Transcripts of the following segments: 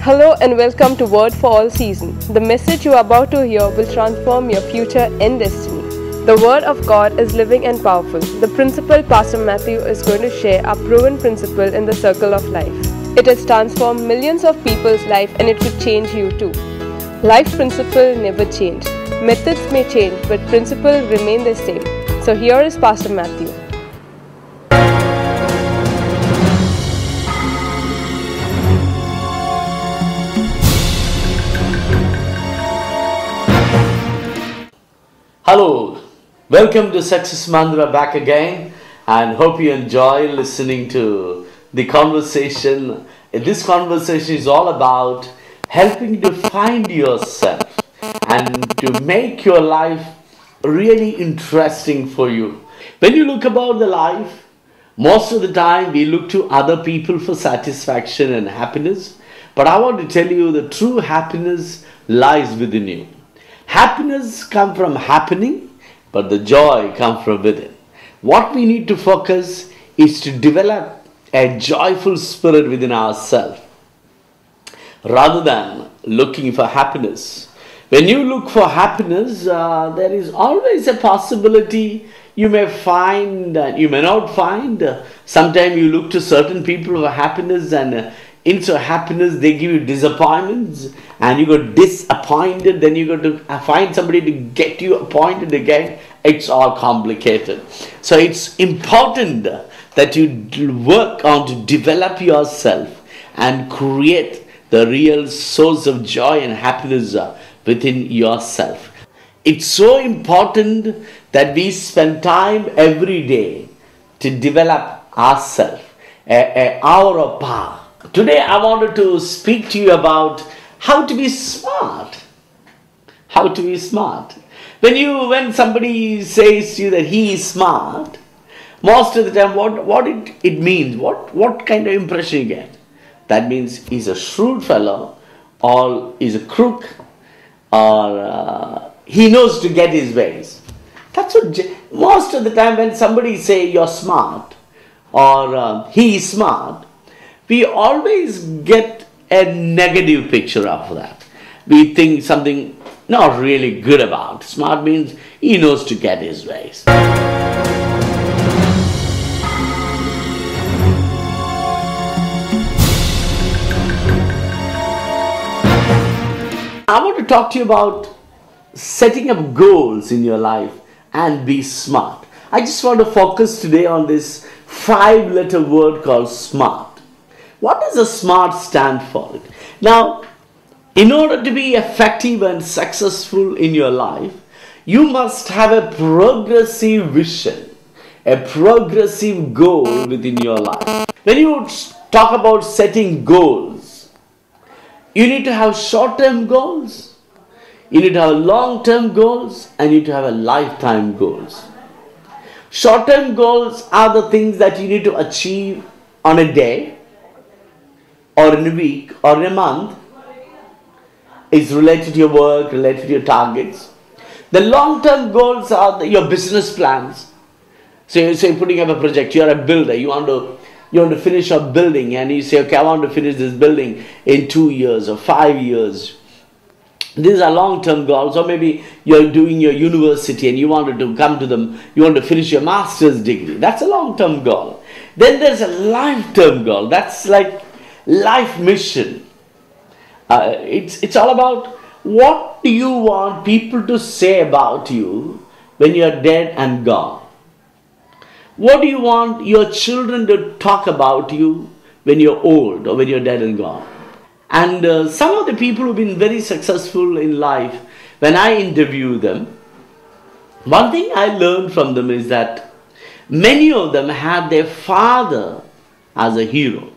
Hello and welcome to Word for All Season. The message you are about to hear will transform your future and destiny. The Word of God is living and powerful. The principle Pastor Matthew is going to share a proven principle in the circle of life. It has transformed millions of people's life and it could change you too. Life principle never change. Methods may change but principle remain the same. So here is Pastor Matthew. Hello, welcome to Success Mantra back again, and hope you enjoy listening to the conversation. This conversation is all about helping you to find yourself and to make your life really interesting for you. When you look about the life, most of the time we look to other people for satisfaction and happiness, but I want to tell you the true happiness lies within you. Happiness comes from happening, but the joy comes from within. What we need to focus is to develop a joyful spirit within ourselves rather than looking for happiness. When you look for happiness, there is always a possibility you may find and you may not find. Sometimes you look to certain people for happiness, and into happiness they give you disappointments and you got disappointed, then you got to find somebody to get you appointed again. It's all complicated. So it's important that you work on to develop yourself and create the real source of joy and happiness within yourself. It's so important that we spend time every day to develop ourselves, an hour of power. Today I wanted to speak to you about how to be smart. How to be smart. When somebody says to you that he is smart, most of the time what it means, what kind of impression you get? That means he's a shrewd fellow, or he's a crook, or he knows to get his ways. That's what most of the time when somebody say you're smart or he is smart, we always get a negative picture of that. We think something not really good about. Smart means he knows to get his ways. I want to talk to you about setting up goals in your life and be smart. I just want to focus today on this 5-letter word called smart. What does a smart stand for? Now, in order to be effective and successful in your life, you must have a progressive vision, a progressive goal within your life. When you talk about setting goals, you need to have short-term goals, you need to have long-term goals, and you need to have a lifetime goals. Short-term goals are the things that you need to achieve on a day, or in a week, or in a month. Is related to your work, related to your targets. The long-term goals are your business plans. So you say putting up a project, you're a builder, you want to finish a building, and you say, okay, I want to finish this building in 2 years or 5 years. These are long-term goals. Or maybe you're doing your university and you wanted to come to them, you want to finish your master's degree. That's a long-term goal. Then there's a lifetime goal. That's like life mission. It's all about what do you want people to say about you when you're dead and gone. What do you want your children to talk about you when you're old or when you're dead and gone? And some of the people who've been very successful in life, when I interview them, one thing I learned from them is that many of them had their father as a hero.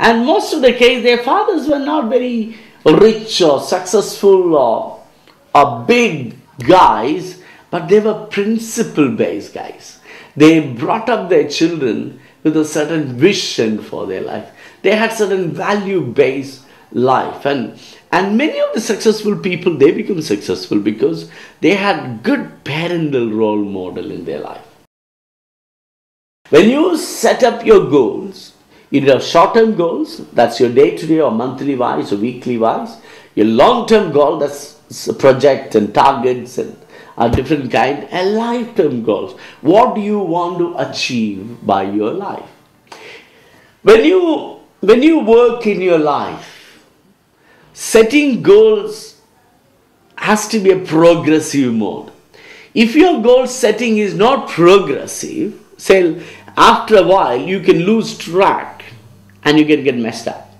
And most of the case, their fathers were not very rich or successful or big guys, but they were principle-based guys. They brought up their children with a certain vision for their life. They had certain value-based life. And many of the successful people, they become successful because they had good parental role model in their life. When you set up your goals, You need have short-term goals, that's your day-to-day or monthly wise or weekly wise. Your long-term goal, that's a project and targets and a different kind. And lifetime goals, what do you want to achieve by your life? When you work in your life, setting goals has to be a progressive mode. If your goal setting is not progressive, say after a while you can lose track and you can get messed up.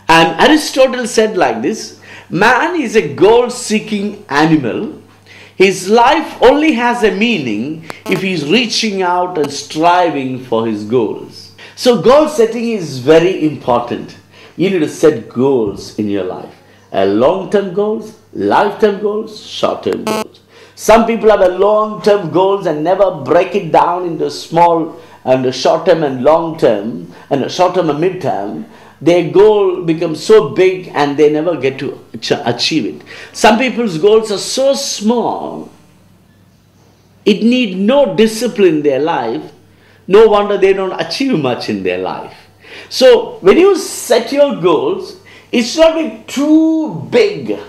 And Aristotle said like this: man is a goal-seeking animal. His life only has a meaning if he is reaching out and striving for his goals. So goal setting is very important. You need to set goals in your life. Long-term goals, lifetime goals, short-term goals. Some people have a long-term goals and never break it down into small and short-term and long-term and short-term and mid-term. Their goal becomes so big and they never get to achieve it. Some people's goals are so small, it need no discipline in their life. No wonder they don't achieve much in their life. So when you set your goals, it should not be too big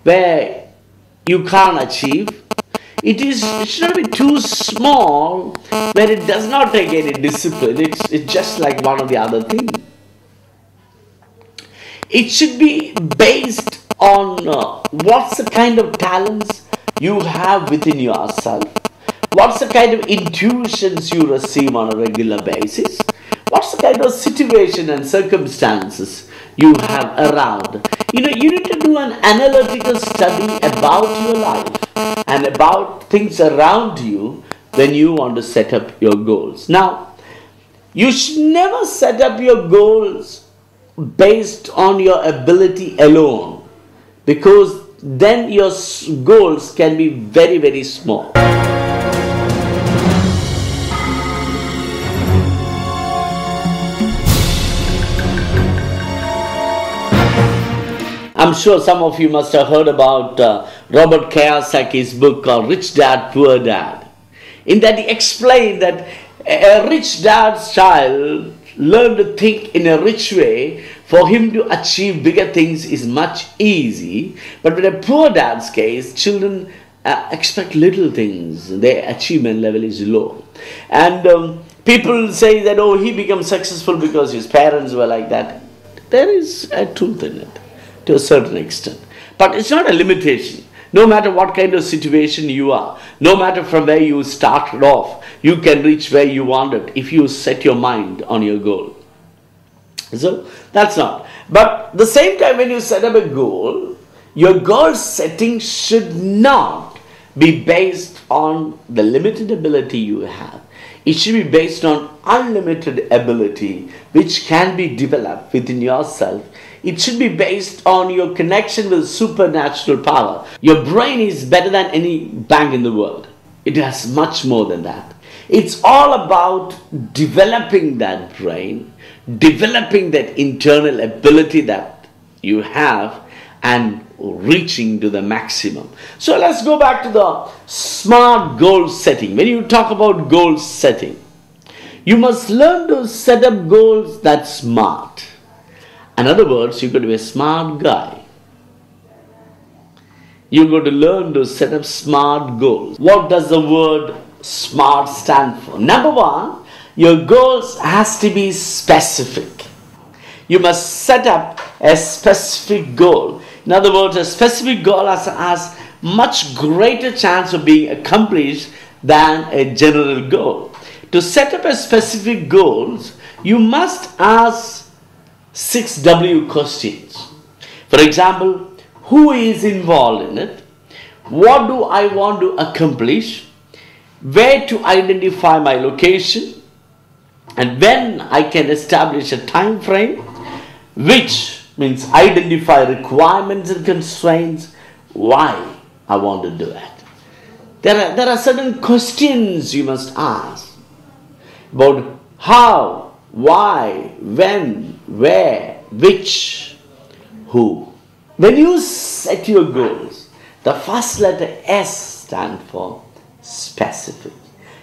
where you can't achieve. It should not be too small where it does not take any discipline. It's just like one or the other thing. It should be based on what's the kind of talents you have within yourself. What's the kind of intuitions you receive on a regular basis? What's the kind of situation and circumstances you have around? You need to do an analytical study about your life and about things around you when you want to set up your goals. Now, you should never set up your goals based on your ability alone, because then your goals can be very, very small. I'm sure some of you must have heard about Robert Kiyosaki's book called Rich Dad, Poor Dad. In that he explained that a rich dad's child learned to think in a rich way. For him to achieve bigger things is much easy. But with a poor dad's case, children expect little things. Their achievement level is low. And people say that, oh, he becomes successful because his parents were like that. There is a truth in it, to a certain extent. But it's not a limitation. No matter what kind of situation you are, no matter from where you started off, you can reach where you wanted if you set your mind on your goal. So that's not. But the same time, when you set up a goal, your goal setting should not be based on the limited ability you have. It should be based on unlimited ability which can be developed within yourself. It should be based on your connection with supernatural power. Your brain is better than any bank in the world. It has much more than that. It's all about developing that brain, developing that internal ability that you have, and reaching to the maximum. So let's go back to the smart goal setting. When you talk about goal setting, you must learn to set up goals that's smart. In other words, you've got to be a smart guy. You've got to learn to set up smart goals. What does the word smart stand for? Number one, your goals has to be specific. You must set up a specific goal. In other words, a specific goal has much greater chance of being accomplished than a general goal. To set up a specific goals, you must ask 6W questions. For example, who is involved in it? What do I want to accomplish? Where to identify my location? And when I can establish a time frame, which means identify requirements and constraints, why I want to do it. There are certain questions you must ask about how, why, when, where, which, who. When you set your goals, the first letter S stands for specific.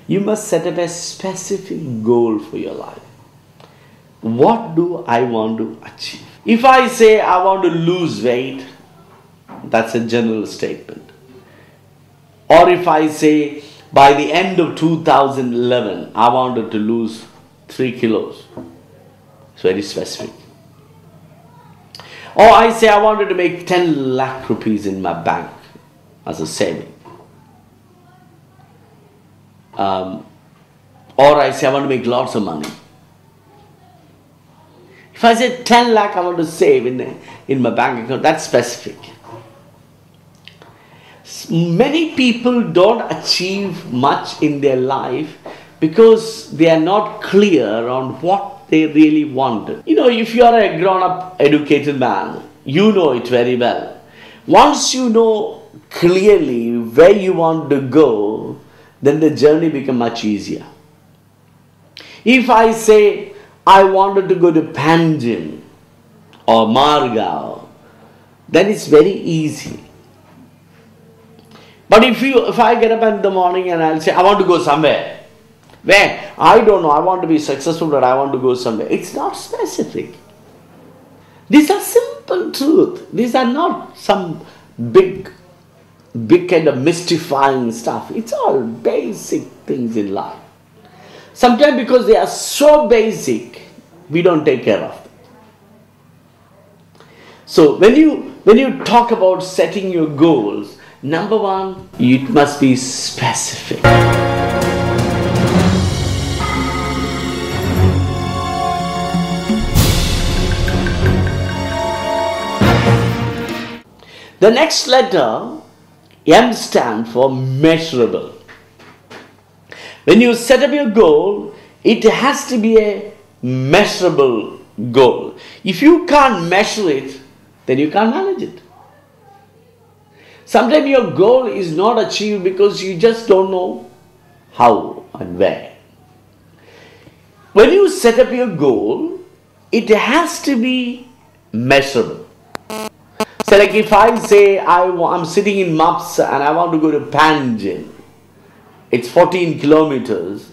You must set up a specific goal for your life. what do I want to achieve? If I say I want to lose weight, that's a general statement. Or if I say by the end of 2011, I wanted to lose 3 kilos, it's very specific. Or I say I wanted to make 10 lakh rupees in my bank as a saving. Or I say I want to make lots of money. If I say 10 lakh I want to save in my bank account, that's specific. Many people don't achieve much in their life because they are not clear on what they really want. If you are a grown-up, educated man, you know it very well. Once you know clearly where you want to go, then the journey becomes much easier. If I say I wanted to go to Panjim or Margao, then it's very easy. But if I get up in the morning and I'll say I want to go somewhere, where? I don't know, I want to be successful, but I want to go somewhere. It's not specific. These are simple truth. These are not some big kind of mystifying stuff. It's all basic things in life. Sometimes because they are so basic, we don't take care of them. So when you talk about setting your goals, number one, it must be specific. The next letter, M, stands for measurable. When you set up your goal, it has to be a measurable goal. If you can't measure it, then you can't manage it. Sometimes your goal is not achieved because you just don't know how and where. When you set up your goal, it has to be measurable. So like if I say I'm sitting in Maps and I want to go to Panjim, it's 14 kilometers.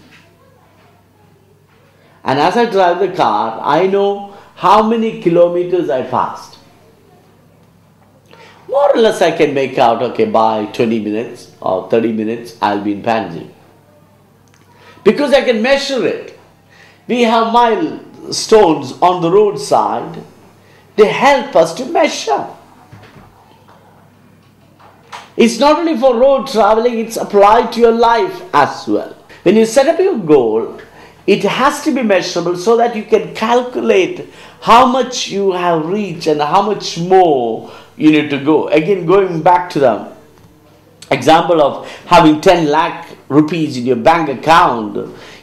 And as I drive the car, I know how many kilometers I passed. More or less I can make out, okay, by 20 minutes or 30 minutes, I'll be in Panjim. Because I can measure it. We have milestones on the roadside. They help us to measure. It's not only for road traveling, it's applied to your life as well. When you set up your goal, it has to be measurable so that you can calculate how much you have reached and how much more you need to go. Again, going back to the example of having 10 lakh rupees in your bank account,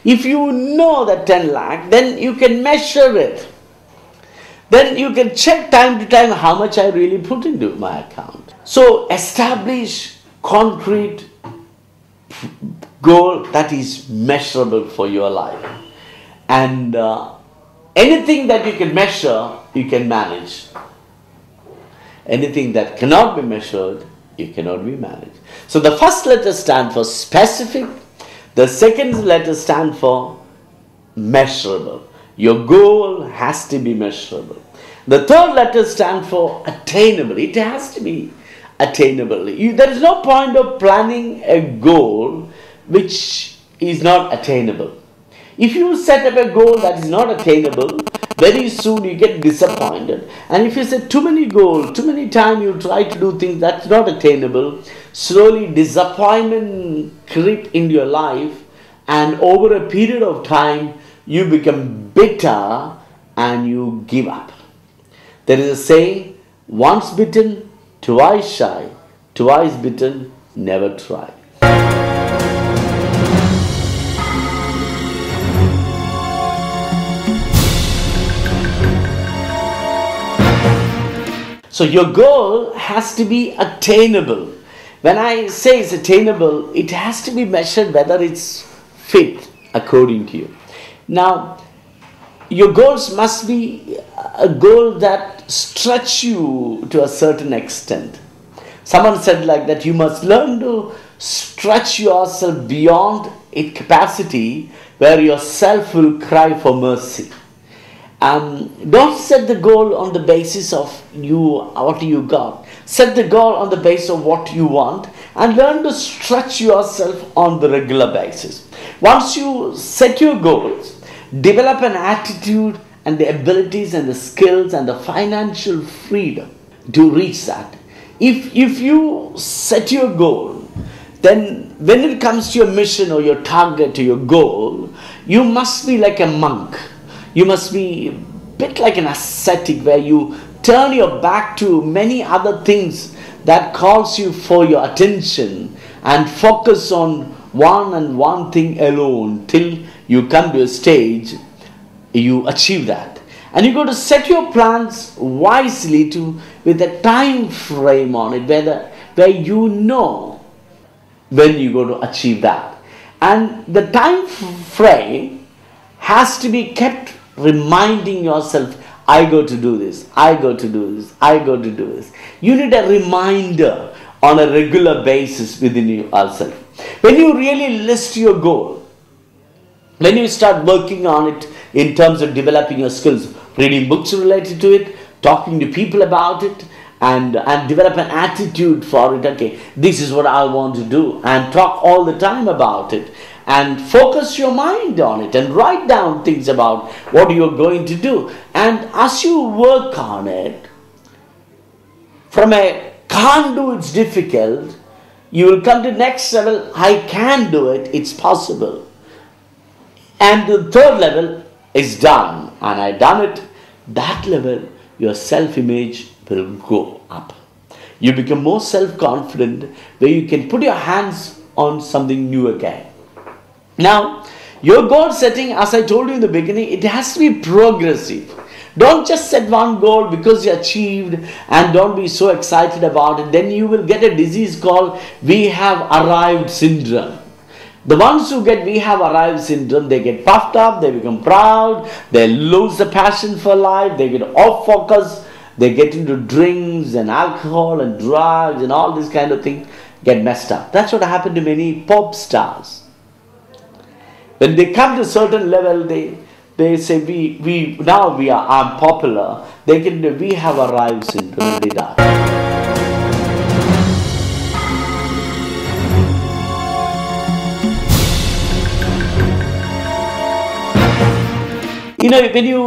if you know that 10 lakh, then you can measure it. Then you can check time to time how much I really put into my account. So establish concrete goal that is measurable for your life. And anything that you can measure, you can manage. Anything that cannot be measured, it cannot be managed. So the first letter stands for specific. The second letter stands for measurable. Your goal has to be measurable. The third letter stands for attainable. It has to be attainable. There is no point of planning a goal which is not attainable. If you set up a goal that is not attainable, very soon you get disappointed. And if you set too many goals, too many times you try to do things that's not attainable, slowly disappointment creep into your life, and over a period of time you become bitter and you give up. There is a saying, once bitten, twice shy, twice bitten, never try. So your goal has to be attainable. When I say it's attainable, it has to be measured whether it's fit according to you. Now, your goals must be a goal that stretch you to a certain extent. Someone said like that, you must learn to stretch yourself beyond its capacity where yourself will cry for mercy. Don't set the goal on the basis of what you got. Set the goal on the basis of what you want and learn to stretch yourself on the regular basis. Once you set your goals, develop an attitude and the abilities and the skills and the financial freedom to reach that. If you set your goal, then when it comes to your mission or your target or your goal, you must be like a monk. You must be a bit like an ascetic where you turn your back to many other things that calls you for your attention and focus on one thing alone till you come to a stage you achieve that. And you got to set your plans wisely with a time frame on it where you know when you go to achieve that. And the time frame has to be kept reminding yourself, I got to do this, I got to do this, I got to do this. You need a reminder on a regular basis within yourself. When you really list your goal, when you start working on it in terms of developing your skills, reading books related to it, talking to people about it, and develop an attitude for it. Okay, this is what I want to do, and talk all the time about it, and focus your mind on it, and write down things about what you're going to do. And as you work on it, from a can't do, it's difficult, you will come to next level, I can do it, it's possible. And the third level is done, and I done it. That level, your self-image will go up. You become more self-confident, where you can put your hands on something new again. Now, your goal setting, as I told you in the beginning, it has to be progressive. Don't just set one goal because you achieved and don't be so excited about it. Then you will get a disease called we have arrived syndrome. The ones who get we have arrived syndrome, they get puffed up, they become proud, they lose the passion for life, they get off focus, they get into drinks and alcohol and drugs and all this kind of thing, get messed up. That's what happened to many pop stars. When they come to a certain level, they say I'm popular. They get the we have arrived syndrome and they die. You know, when you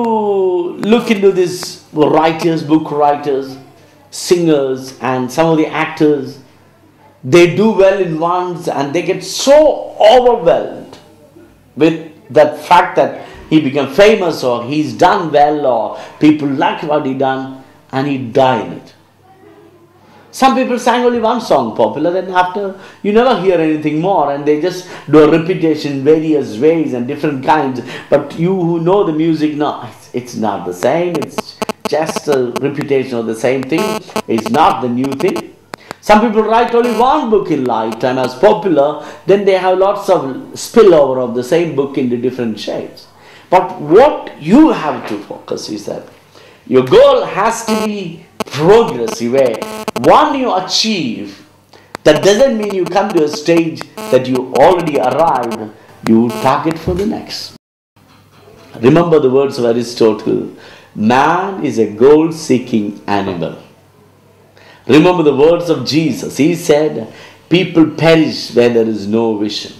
look into these writers, book writers, singers, and some of the actors, they do well in ones and they get so overwhelmed with that fact that he became famous or he's done well or people like what he done, and he died in it. Some people sang only one song popular, then after you never hear anything more, and they just do a repetition various ways and different kinds. But you who know the music, no, it's not the same. It's just a repetition of the same thing. It's not the new thing. Some people write only one book in lifetime as popular, then they have lots of spillover of the same book into different shades. But what you have to focus is that your goal has to be progressive way. One you achieve, that doesn't mean you come to a stage that you already arrived. You target for the next. Remember the words of Aristotle, man is a goal-seeking animal. Remember the words of Jesus. He said, people perish where there is no vision.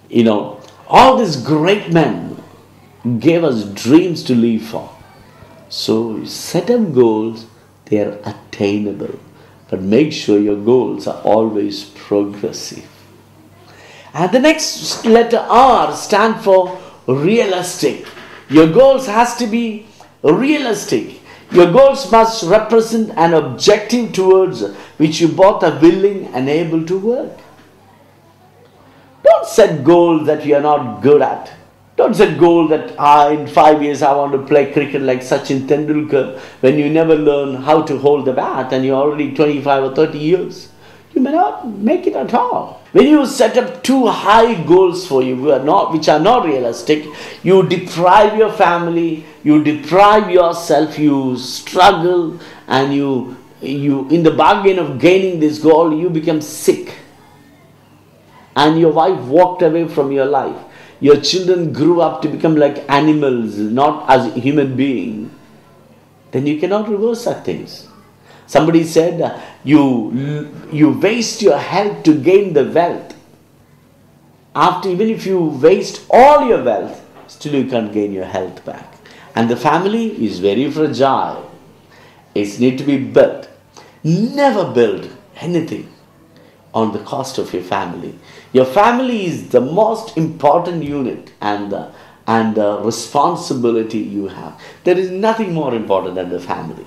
You know, all these great men gave us dreams to live for. So set up goals, they are attainable. But make sure your goals are always progressive. And the next letter R stands for realistic. Your goals has to be realistic. Your goals must represent an objective towards which you both are willing and able to work. Don't set goals that you are not good at. Don't set goal that in 5 years I want to play cricket like Sachin Tendulkar, when you never learn how to hold the bat and you're already 25 or 30 years. You may not make it at all. When you set up too high goals for you which are not realistic, you deprive your family, you deprive yourself, you struggle, and you in the bargain of gaining this goal, you become sick. And your wife walked away from your life. your children grew up to become like animals, not as human beings, then you cannot reverse such things. Somebody said, you waste your health to gain the wealth. Even if you waste all your wealth, still you can't gain your health back. And the family is very fragile. It needs to be built. Never build anything on the cost of your family. Your family is the most important unit and the responsibility you have. There is nothing more important than the family.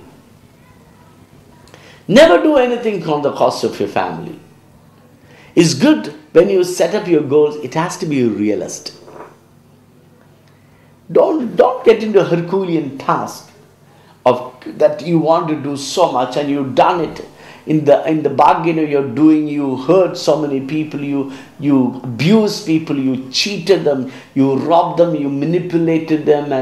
Never do anything on the cost of your family. It's good when you set up your goals, it has to be realistic. Don't get into a Herculean task of that you want to do so much and you've done it. In the bargain you're doing, you hurt so many people, you abuse people, you cheated them, you robbed them, you manipulated them,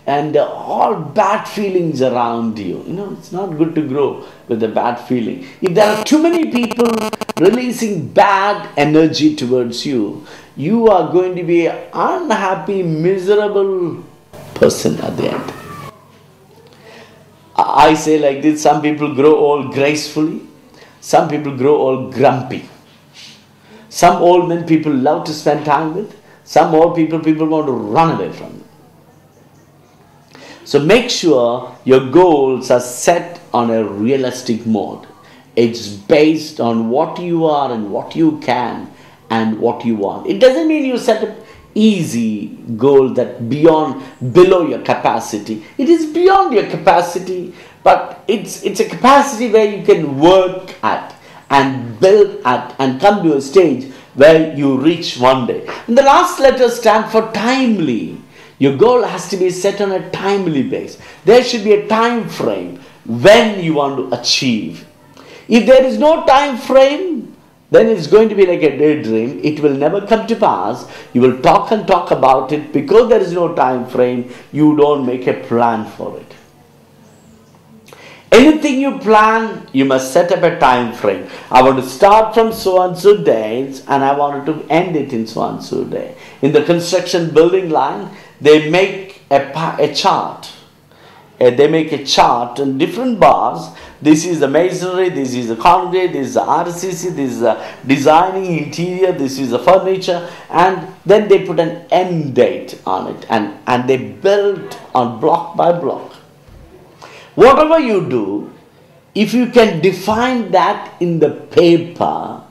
and all bad feelings around you. It's not good to grow with a bad feeling. If there are too many people releasing bad energy towards you, you are going to be an unhappy, miserable person at the end. I say like this, some people grow old gracefully, some people grow old grumpy. Some old men people love to spend time with, some old people want to run away from. So make sure your goals are set on a realistic mode. It's based on what you are and what you can and what you want. It doesn't mean you set up easy goal that below your capacity. It is beyond your capacity, but it's a capacity where you can work at and build at and come to a stage where you reach one day. And the last letter stands for timely. Your goal has to be set on a timely base. There should be a time frame when you want to achieve. If there is no time frame, then it's going to be like a daydream. It will never come to pass. You will talk and talk about it. Because there is no time frame, you don't make a plan for it. Anything you plan, you must set up a time frame. I want to start from so and so days and I wanted to end it in so and so day. In the construction building line, they make a chart. They make a chart in different bars. This is the masonry, this is the concrete, this is the RCC, this is the designing interior, this is the furniture, and then they put an end date on it and they build on block by block. Whatever you do, if you can define that in the paper,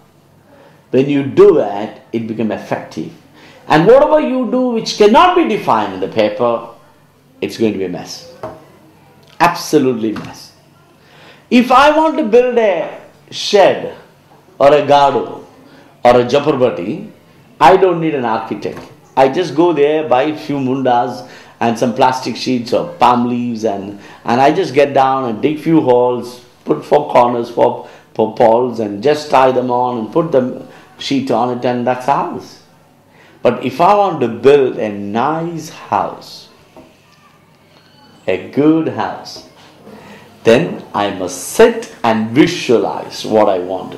when you do it, it becomes effective. And whatever you do which cannot be defined in the paper, it's going to be a mess. Absolutely mess. If I want to build a shed or a garden or a jhopparpatti, I don't need an architect. I just go there, buy a few mundas and some plastic sheets or palm leaves and I just get down and dig few holes, put 4 corners for poles and just tie them on and put the sheet on it and that's the house. But if I want to build a nice house, a good house, then I must sit and visualize what I want.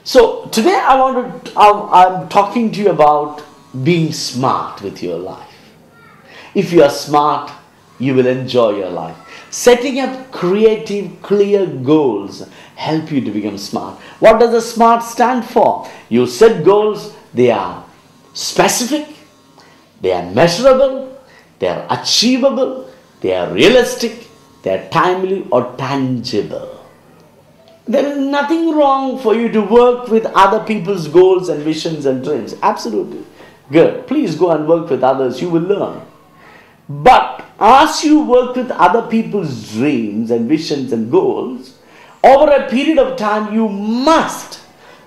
So today I'm talking to you about being smart with your life. If you are smart, you will enjoy your life. Setting up creative, clear goals help you to become smart. What does the SMART stand for? You set goals, they are specific, they are measurable, they are achievable, they are realistic, they are timely or tangible. There is nothing wrong for you to work with other people's goals and visions and dreams. Absolutely. Good. Please go and work with others. You will learn. But as you work with other people's dreams and visions and goals, over a period of time, you must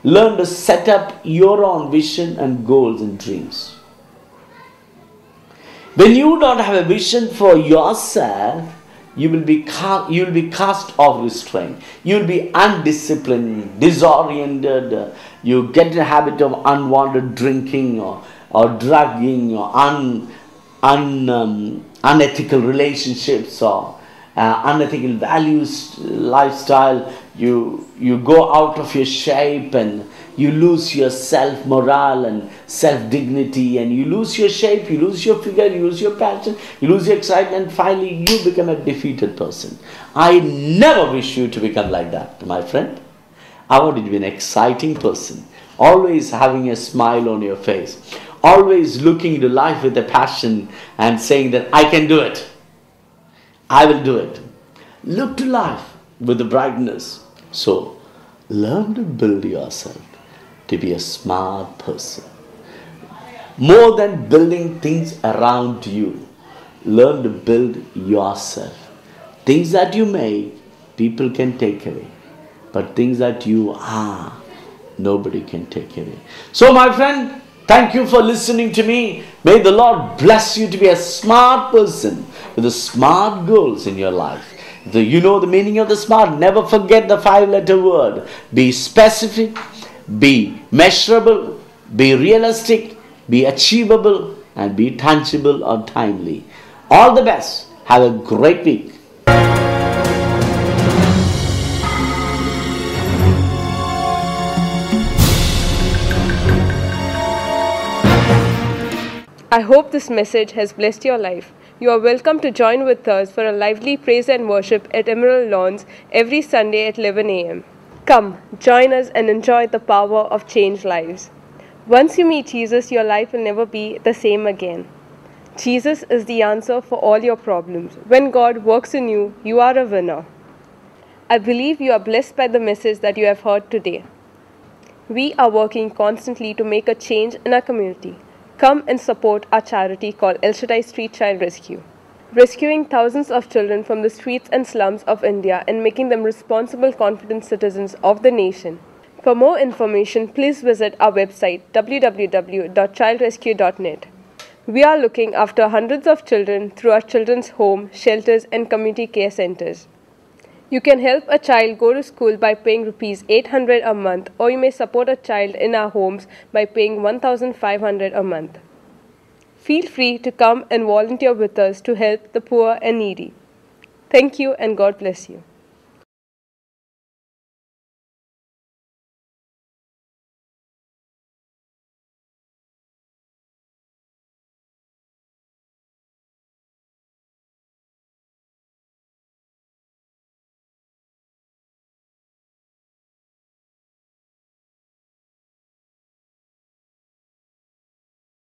learn to set up your own vision and goals and dreams. When you don't have a vision for yourself, you will be cast off restraint. You will be undisciplined, disoriented. You get in the habit of unwanted drinking or drugging or unethical relationships unethical values, lifestyle, you go out of your shape and you lose your self morale and self dignity, and you lose your shape, you lose your figure, you lose your passion, you lose your excitement. Finally, you become a defeated person. I never wish you to become like that, my friend. I want you to be an exciting person, always having a smile on your face, always looking into life with a passion and saying that I can do it. I will do it. Look to life with the brightness. So, learn to build yourself to be a smart person. More than building things around you, learn to build yourself. Things that you make, people can take away. But things that you are, nobody can take away. So, my friend, thank you for listening to me. May the Lord bless you to be a smart person with the smart goals in your life. You know the meaning of the smart. Never forget the 5-letter word. Be specific, be measurable, be realistic, be achievable, and be tangible or timely. All the best. Have a great week. I hope this message has blessed your life. You are welcome to join with us for a lively praise and worship at Emerald Lawns every Sunday at 11 a.m. Come, join us and enjoy the power of changed lives. Once you meet Jesus, your life will never be the same again. Jesus is the answer for all your problems. When God works in you, you are a winner. I believe you are blessed by the message that you have heard today. We are working constantly to make a change in our community. Come and support our charity called El Shaddai Street Child Rescue, rescuing thousands of children from the streets and slums of India and making them responsible, confident citizens of the nation. For more information, please visit our website www.childrescue.net. We are looking after hundreds of children through our children's home, shelters, and community care centers. You can help a child go to school by paying Rs 800 a month, or you may support a child in our homes by paying 1,500 a month. Feel free to come and volunteer with us to help the poor and needy. Thank you and God bless you.